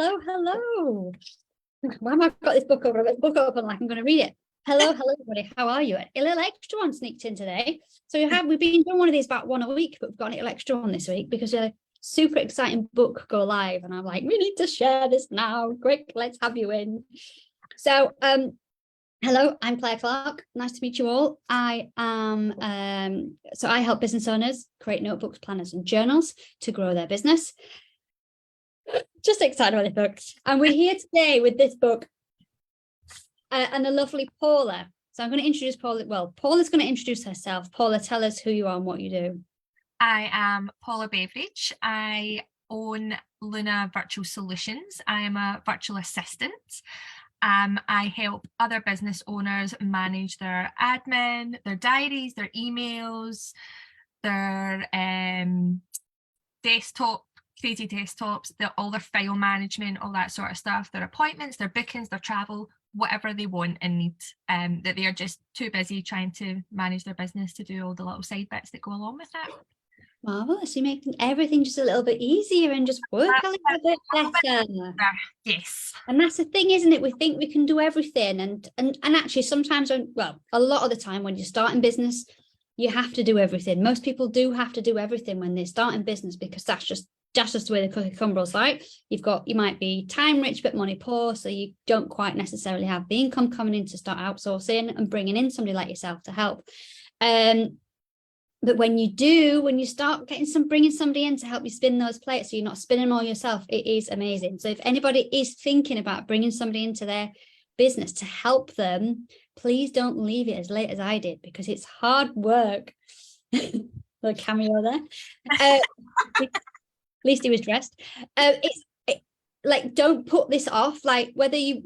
hello. Why have I got this book over? I've got this book open like I'm going to read it. Hello, everybody. How are you? A little extra one sneaked in today. So we've been doing one of these about one a week, but we've got a little extra one this week because a super exciting book go live. And I'm like, we need to share this now. Quick, let's have you in. So, hello, I'm Claire Clark. Nice to meet you all. I am, so I help business owners create notebooks, planners, and journals to grow their business. Just excited about this book. And we're here today with this book and the lovely Paula. So I'm going to introduce Paula. Well, Paula's going to introduce herself. Paula, tell us who you are and what you do. I am Paula Beveridge. I own Luna Virtual Solutions. I am a virtual assistant. I help other business owners manage their admin, their diaries, their emails, their crazy desktops, all their file management, all that sort of stuff, their appointments, their bookings, their travel, whatever they want and need, that they are just too busy trying to manage their business to do all the little side bits that go along with it. Marvelous. You're making everything just a little bit easier and just work a little bit better. Yes. And that's the thing, isn't it? We think we can do everything. And actually sometimes, a lot of the time when you're starting business, you have to do everything. Most people do have to do everything when they're starting business because that's just the way the cookie crumbles, right? You might be time rich but money poor, so you don't quite necessarily have the income coming in to start outsourcing and bringing in somebody like yourself to help. But when you start bringing somebody in to help you spin those plates, so you're not spinning them all yourself, it is amazing. So if anybody is thinking about bringing somebody into their business to help them, please don't leave it as late as I did because it's hard work. Little cameo there. At least he was dressed. Don't put this off. Like whether you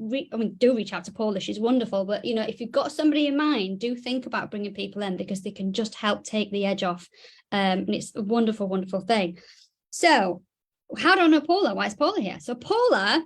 do reach out to Paula, she's wonderful, but if you've got somebody in mind, do think about bringing people in because they can just help take the edge off, and it's a wonderful, wonderful thing. So how do I know Paula? Why is Paula here? So Paula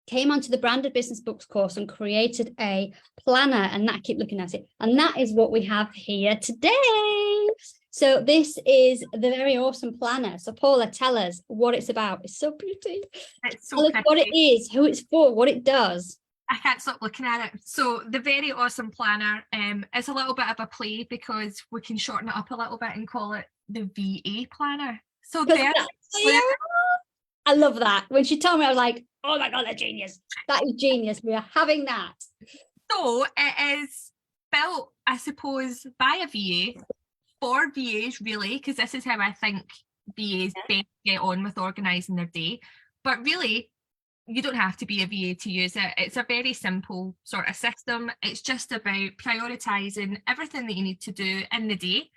came onto the Branded Business Books course and created a planner, and that, I keep looking at it, and that is what we have here today. So this is the very awesome planner. So Paula, tell us what it's about. It's so pretty. It's so tell us pretty. what it is, who it's for, what it does. I can't stop looking at it. So the very awesome planner, it's a little bit of a play because we can shorten it up a little bit and call it the VA planner. So there. I love that. When she told me, I was like, oh my God, that's genius. That is genius. We are having that. So it is built, I suppose, by a VA. For VAs, really, because this is how I think VAs best get on with organising their day. But really, you don't have to be a VA to use it. It's a very simple sort of system. It's just about prioritising everything that you need to do in the day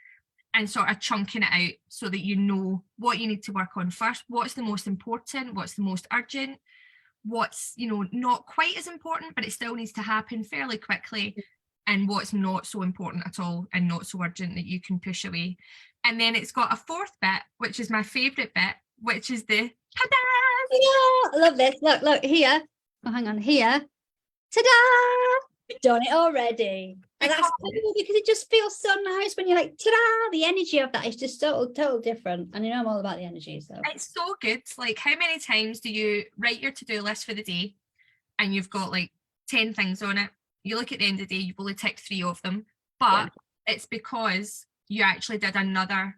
and sort of chunking it out so that you know what you need to work on first, what's the most important, what's the most urgent, what's, not quite as important, but it still needs to happen fairly quickly, and what's not so important at all and not so urgent that you can push away. And then it's got a fourth bit, which is my favourite bit, which is the ta-da! I love this. Look here. Oh, hang on, here. Ta-da! Done it already. And that's cool because it just feels so nice when you're like, ta-da! The energy of that is just total different. And I'm all about the energy. So it's so good. Like, how many times do you write your to-do list for the day and you've got like 10 things on it? You look at the end of the day, you've only ticked 3 of them, but it's because you actually did another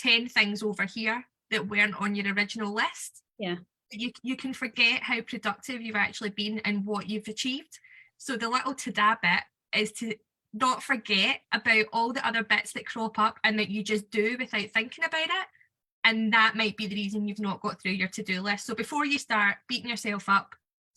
10 things over here that weren't on your original list. Yeah. You can forget how productive you've actually been and what you've achieved. So the little ta-da bit is to not forget about all the other bits that crop up and that you just do without thinking about it. And that might be the reason you've not got through your to-do list. So before you start beating yourself up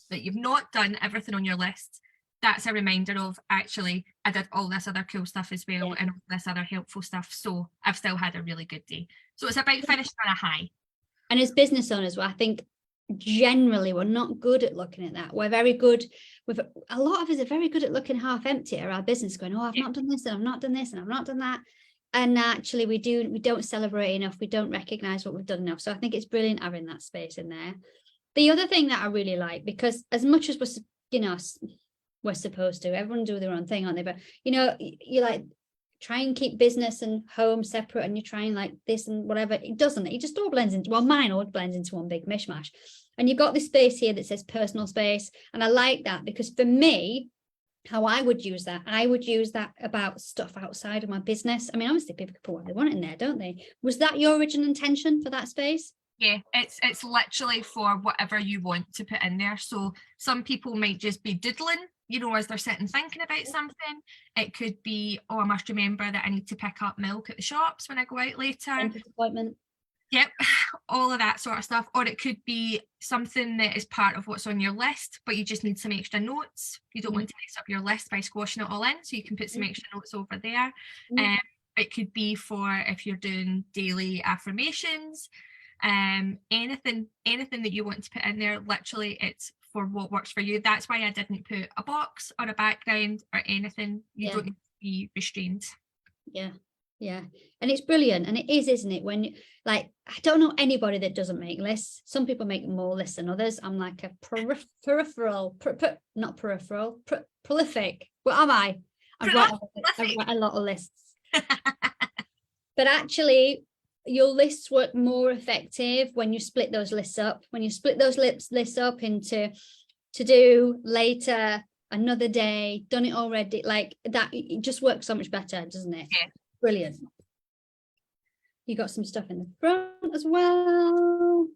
that you've not done everything on your list, that's a reminder of, actually, I did all this other cool stuff as well, and all this other helpful stuff. So I've still had a really good day. So it's about finishing on a high. And as business owners, I think generally we're not good at looking at that. We're very good with, a lot of us are very good at looking half empty at our business, going, oh, I've not done this and I've not done this and I've not done that. And actually we don't celebrate enough. We don't recognize what we've done enough. So I think it's brilliant having that space in there. The other thing that I really like, because as much as we're supposed to, everyone do their own thing, aren't they? But you're like, try and keep business and home separate, and you're trying like this and whatever, it doesn't. It just all blends into, well, mine all blends into one big mishmash. And you've got this space here that says personal space. And I like that, because for me, how I would use that about stuff outside of my business. I mean, obviously people can put what they want in there, don't they? Was that your original intention for that space? Yeah, it's literally for whatever you want to put in there. So some people might just be doodling, you know, as they're sitting thinking about something. It could be, oh, I must remember that I need to pick up milk at the shops when I go out later. Dentist appointment. Yep, all of that sort of stuff. Or it could be something that is part of what's on your list, but you just need some extra notes. You don't want to mix up your list by squashing it all in, so you can put some extra notes over there. It could be for if you're doing daily affirmations, anything that you want to put in there. Literally, it's for what works for you. That's why I didn't put a box or a background or anything. You don't need to be restrained. Yeah, and it's brilliant, and it is, isn't it? When, like, I don't know anybody that doesn't make lists. Some people make more lists than others. I'm like a prolific. What am I? I write a lot of lists. But actually, your lists work more effective when you split those lists up. When you split those lists up into to do, later, another day, done it already, like that, it just works so much better, doesn't it? Yeah. Brilliant. You got some stuff in the front as well,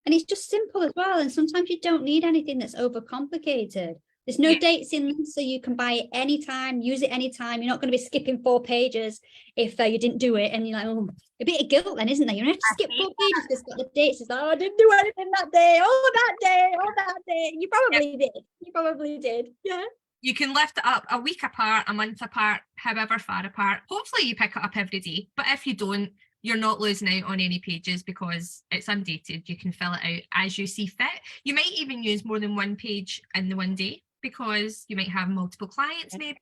and it's just simple as well. And sometimes you don't need anything that's overcomplicated. There's no dates in them, so you can buy it anytime, use it anytime. You're not going to be skipping 4 pages if you didn't do it, and you're like, oh, a bit of guilt then, isn't there? You don't have to skip 4 pages because it's got the dates. It's like, oh, I didn't do anything that day. That day. You probably did. You probably did. Yeah. You can lift it up a week apart, a month apart, however far apart. Hopefully you pick it up every day. But if you don't, you're not losing out on any pages because it's undated. You can fill it out as you see fit. You might even use more than 1 page in the one day because you might have multiple clients, maybe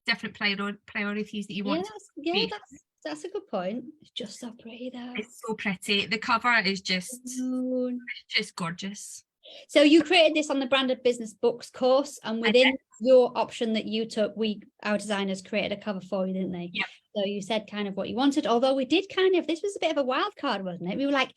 different priorities that you want. That's a good point. It's just so pretty though. It's so pretty. The cover is just gorgeous. So you created this on the Branded Business Books course, and within your option that you took, our designers created a cover for you, didn't they? Yep. So you said kind of what you wanted, although we did this was a bit of a wild card, wasn't it? We were like,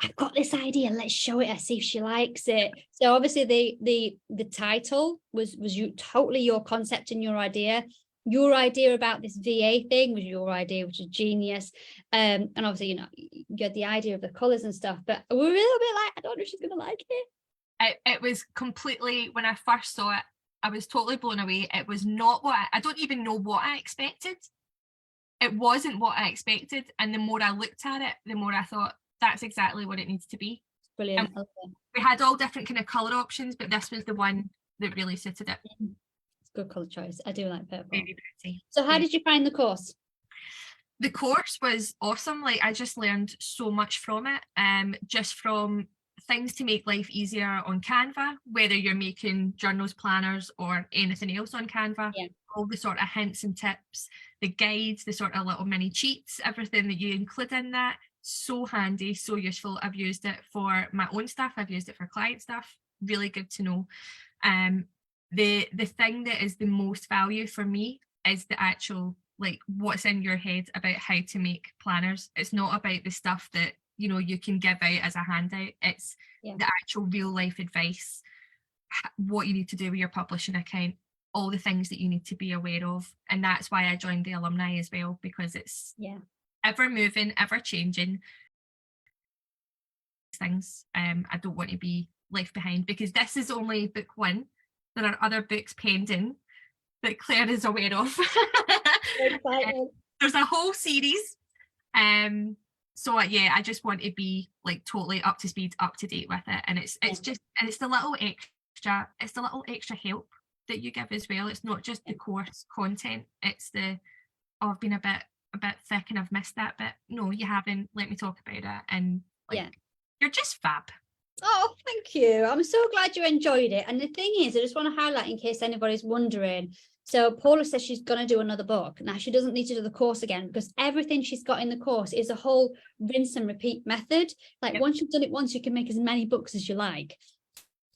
I've got this idea, let's show it her, see if she likes it. So obviously the title was totally your concept and your idea. Your idea about this VA thing was your idea, which is genius. And obviously, you know, you had the idea of the colours and stuff, but we're a little bit like, I don't know if she's going to like it. It was completely, when I first saw it, I was totally blown away. It was not what I don't even know what I expected. It wasn't what I expected. And the more I looked at it, the more I thought, that's exactly what it needs to be. Brilliant. We had all different kind of colour options, but this was the one that really suited it. It's a good colour choice. I do like purple. Very pretty. So how did you find the course? The course was awesome. Like, I just learned so much from it. Just from things to make life easier on Canva, whether you're making journals, planners, or anything else on Canva. All the sort of hints and tips, the guides, the sort of little mini cheats, everything that you include in that. So handy, so useful. I've used it for my own stuff. I've used it for client stuff. Really good to know. The thing that is the most value for me is the actual, like, what's in your head about how to make planners. It's not about the stuff that, you know, you can give out as a handout. It's the actual real life advice, what you need to do with your publishing account, all the things that you need to be aware of. And that's why I joined the alumni as well, because it's ever moving, ever changing things. I don't want to be left behind, because this is only book 1. There are other books pending that Claire is aware of. There's a whole series. So I just want to be like totally up to speed, up to date with it. And it's just, and it's the little extra help that you give as well. It's not just the course content, it's the, oh, I've been a bit thick and I've missed that bit. No, you haven't. Let me talk about it. And you're just fab. Oh, thank you. I'm so glad you enjoyed it. And the thing is, I just want to highlight, in case anybody's wondering, so Paula says she's going to do another book. Now, she doesn't need to do the course again, because everything she's got in the course is a whole rinse and repeat method. Like once you've done it once, you can make as many books as you like.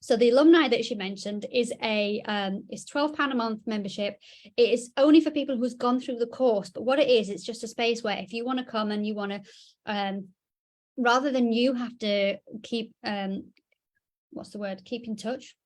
So the alumni that she mentioned is is £12 a month membership. It is only for people who's gone through the course, but what it is, it's just a space where if you want to come and you want to, rather than you have to keep, keep in touch,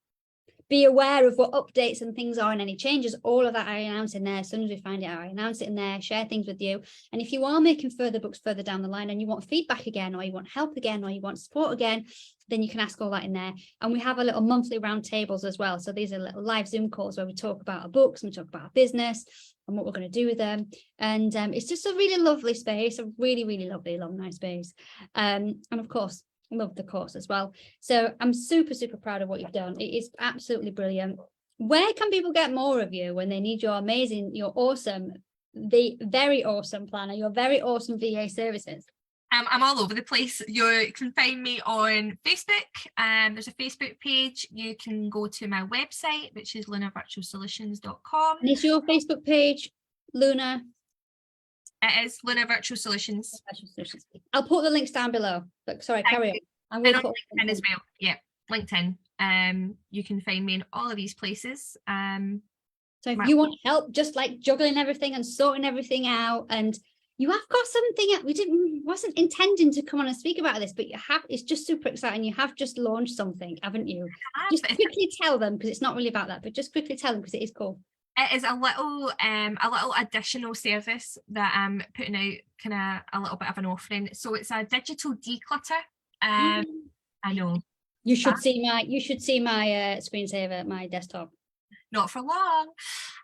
be aware of what updates and things are and any changes, all of that I announce in there. As soon as we find it out, I announce it in there, share things with you. And if you are making further books further down the line and you want feedback again, or you want help again, or you want support again, then you can ask all that in there. And we have a little monthly round tables as well. So these are little live Zoom calls where we talk about our books and we talk about our business and what we're going to do with them. And it's just a really lovely space, a really, really lovely alumni space. And of course, love the course as well. So I'm super, super proud of what you've done. It is absolutely brilliant. Where can people get more of you when they need your amazing, your awesome, the very awesome planner, your very awesome VA services? I'm all over the place. You can find me on Facebook. There's a Facebook page. You can go to my website, which is lunavirtualsolutions.com. And is your Facebook page Luna? It is Luna Virtual Solutions. I'll put the links down below. But sorry, carry on. I will and on put LinkedIn as well. Yeah, LinkedIn. You can find me in all of these places. So if you want help, just like juggling everything and sorting everything out, and you have got something wasn't intending to come on and speak about this, but you have. It's just super exciting. You have just launched something, haven't you? Just quickly tell them, because it's not really about that, but just quickly tell them because it is cool. It is a little additional service that I'm putting out, kind of a little bit of an offering. So it's a digital declutter. I know. You should see my screensaver, my desktop. Not for long.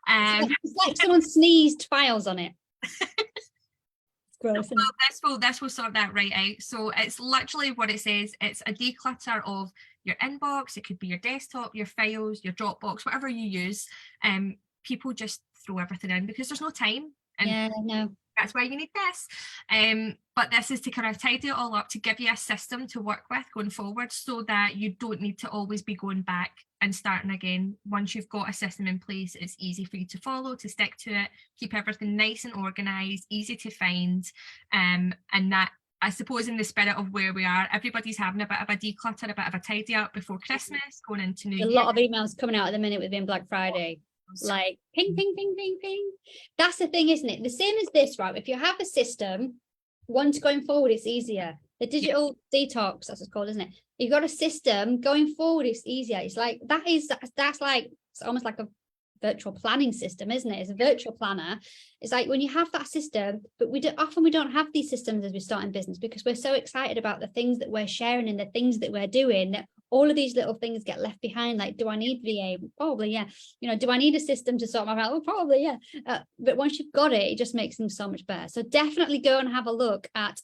It's like someone sneezed files on it. It's gross. Well, this will sort that right out. So it's literally what it says. It's a declutter of your inbox. It could be your desktop, your files, your Dropbox, whatever you use. People just throw everything in because there's no time. And yeah, no. That's why you need this. But this is to kind of tidy it all up, to give you a system to work with going forward, so that you don't need to always be going back and starting again. Once you've got a system in place, it's easy for you to follow, to stick to it, keep everything nice and organised, easy to find. And that, I suppose, in the spirit of where we are, everybody's having a bit of a declutter, a bit of a tidy up before Christmas, going into New Year. A lot of emails coming out at the minute within Black Friday. Like ping, ping, ping, ping, ping. That's the thing, isn't it? The same as this, right? If you have a system, once going forward, it's easier. The digital detox, that's what it's called, isn't it? You've got a system going forward, it's easier. It's like that's like, it's almost like a virtual planning system, isn't it? It's a virtual planner. It's like when you have that system, but we don't have these systems as we start in business, because we're so excited about the things that we're sharing and the things that we're doing, that all of these little things get left behind. Like, do I need VA? Probably, yeah. Do I need a system to sort my out? Well, probably, yeah. But once you've got it, it just makes things so much better. So definitely go and have a look at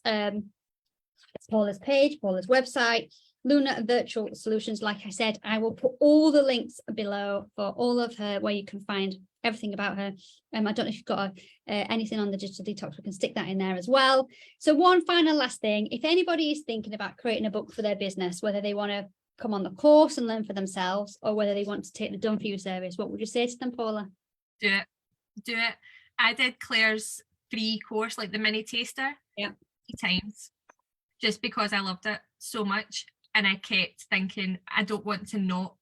Paula's page, Paula's website, Luna Virtual Solutions. Like I said, I will put all the links below for all of her, where you can find everything about her. I don't know if you've got anything on the digital detox, we can stick that in there as well. So one final last thing, if anybody is thinking about creating a book for their business, whether they want to come on the course and learn for themselves, or whether they want to take the Done For You service, what would you say to them, Paula? Do it. I did Claire's free course, like the mini taster, 3 times, just because I loved it so much. And I kept thinking, I don't want to not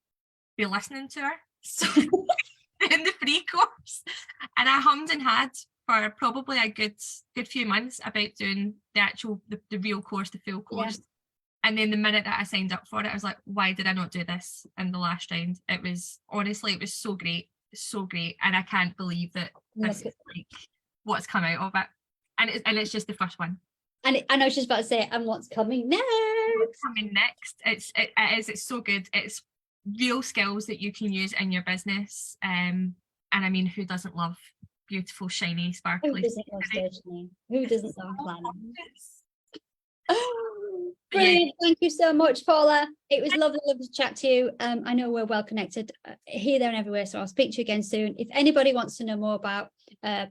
be listening to her. So in the free course, and I hummed and had for probably a good few months about doing the real course, the full course. Yeah. And then the minute that I signed up for it, I was like, why did I not do this in the last round? It was so great, and I can't believe that this is like what's come out of it. And it's just the first one. And I know she's about to say, and what's coming next? It's so good. It's real skills that you can use in your business. And I mean, who doesn't love beautiful, shiny, sparkly? Who doesn't love stationery? Who doesn't love planning? Brilliant. Thank you so much, Paula. It was lovely to chat to you. I know we're well connected here, there and everywhere, so I'll speak to you again soon. If anybody wants to know more about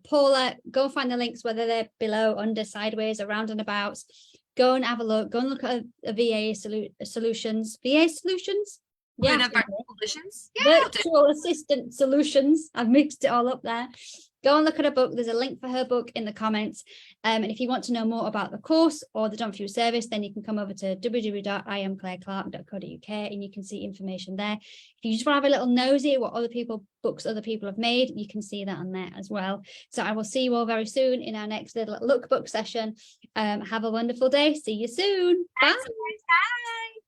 Paula, go and find the links, whether they're below, under, sideways, around and about. Go and have a look. Go and look at a VA solutions. VA solutions? Yeah. Virtual solutions. Yeah. Virtual assistant solutions. I've mixed it all up there. go and look at her book. There's a link for her book in the comments. And if you want to know more about the course or the Don't For You service, then you can come over to www.iamclareclark.co.uk and you can see information there. If you just want to have a little nosy at what books other people have made, you can see that on there as well. So I will see you all very soon in our next little lookbook session. Have a wonderful day. See you soon. Bye. Bye.